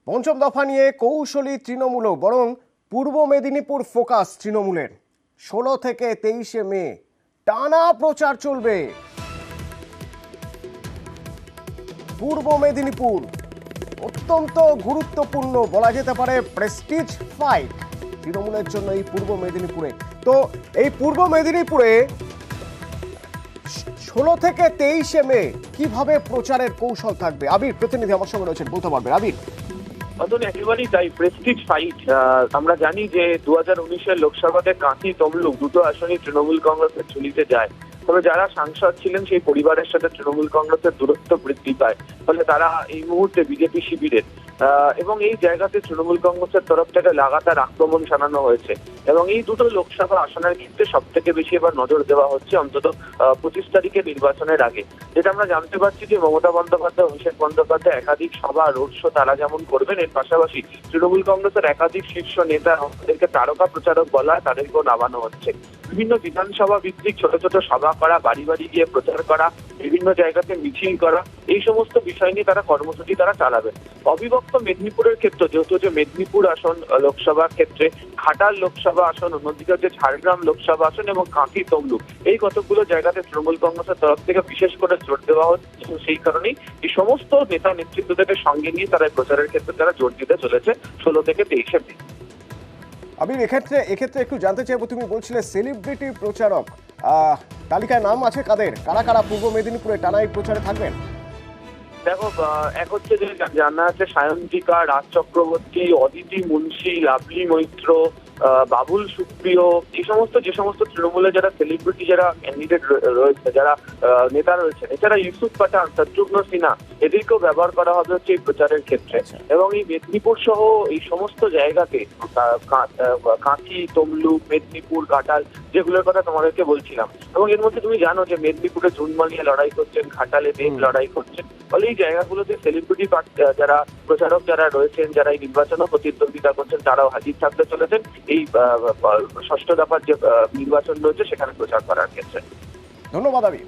পঞ্চম দফা নিয়ে কৌশলী তৃণমূলও, বরং পূর্ব মেদিনীপুর ফোকাস তৃণমূলের। 16 থেকে 23 মে টানা প্রচার চলবে। পূর্ব মেদিনীপুর অত্যন্ত গুরুত্বপূর্ণ, বলা যেতে পারে প্রেস্টিজ ফাইট তৃণমূলের জন্য এই পূর্ব মেদিনীপুরে। তো এই পূর্ব মেদিনীপুরে 16 থেকে 23 মে কিভাবে প্রচারের কৌশল থাকবে? আবির প্রতিনিধি আমার সঙ্গে রয়েছেন, বলতে পারবেন আবির। একেবারেই তাই, প্রেস্টিজ ফাইট। আমরা জানি যে 2019-এর লোকসভাতে কাঁথি তমলুক দুটো আসনই তৃণমূল কংগ্রেসের ঝুলিতে যায়। তবে যারা সাংসদ ছিলেন সেই পরিবারের সাথে তৃণমূল কংগ্রেসের দূরত্ব বৃদ্ধি পায়, ফলে তারা এই মুহূর্তে বিজেপি শিবিরের এবং এই জায়গাতে তৃণমূল কংগ্রেসের তরফ থেকে লাগাতার আক্রমণ শানানো হয়েছে। এবং এই দুটো লোকসভা আসনের ক্ষেত্রে সব থেকে বেশি এবার নজর দেওয়া হচ্ছে অন্তত 25 তারিখের নির্বাচনের আগে। যেটা আমরা জানতে পারছি যে মমতা বন্দ্যোপাধ্যায়, অভিষেক বন্দ্যোপাধ্যায় একাধিক সভা, রোড শো তারা যেমন করবেন, এর পাশাপাশি তৃণমূল কংগ্রেসের একাধিক শীর্ষ নেতা, তাদেরকে তারকা প্রচারক বলা, তাদেরকেও নামানো হচ্ছে। বিভিন্ন বিধানসভা ভিত্তিক ছোট ছোট সভা করা, বাড়ি বাড়ি গিয়ে প্রচার করা, বিভিন্ন জায়গাতে মিছিল করা, এই সমস্ত বিষয় নিয়ে তারা কর্মসূচি তারা চালাবেন। অবিভক্ত মেদিনীপুরের ক্ষেত্রে, যেহেতু যে মেদিনীপুর আসন লোকসভার ক্ষেত্রে, ঘাটাল লোকসভা আসন, অন্যদিকে হচ্ছে ঝাড়গ্রাম লোকসভা আসন এবং কাঁথি তমলুক, এই কতগুলো জায়গাতে তৃণমূল কংগ্রেসের তরফ থেকে বিশেষ করে জোর দেওয়া হচ্ছে। সেই কারণেই এই সমস্ত নেতা নেতৃত্বদের সঙ্গে নিয়ে তারা প্রচারের ক্ষেত্রে তারা জোর দিতে চলেছে 16 থেকে 23 মে। আবির, এক্ষেত্রে একটু জানতে চাইবো, তুমি বলছিলে সেলিব্রিটি প্রচারক, তালিকায় নাম আছে কাদের? কারা কারা পূর্ব মেদিনীপুরে টানা এই প্রচারে থাকবেন? দেখো, এক হচ্ছে যে জানা আছে সায়ন্তিকা, রাজ চক্রবর্তী, অদিতি মুন্সি, লাভলি মৈত্র, বাবুল সুপ্রিয়, এই সমস্ত যে সমস্ত তৃণমূলের যারা সেলিব্রিটি, যারা ক্যান্ডিডেট রয়েছে, যারা নেতা রয়েছে, এছাড়া ইউসুফ পাঠান, শত্রুঘ্ন সিনহা, এদেরকেও ব্যবহার করা হবে হচ্ছে এই প্রচারের ক্ষেত্রে। এবং এই মেদিনীপুর সহ এই সমস্ত জায়গাতে কাঁথি, তমলুক, মেদিনীপুর, ঘাটাল, যেগুলোর কথা তোমাদেরকে বলছিলাম, এবং এর মধ্যে তুমি জানো যে মেদিনীপুরে জুনমালিয়া লড়াই করছেন, ঘাটালে দেব লড়াই করছেন। ফলে এই জায়গাগুলোতে সেলিব্রিটি যারা প্রচারক যারা রয়েছেন, যারা এই নির্বাচনও প্রতিদ্বন্দ্বিতা করছেন, তারাও হাজির থাকতে চলেছেন এই 6ষ্ঠ দফার যে নির্বাচন রয়েছে সেখানে প্রচার করার ক্ষেত্রে। ধন্যবাদ আবির।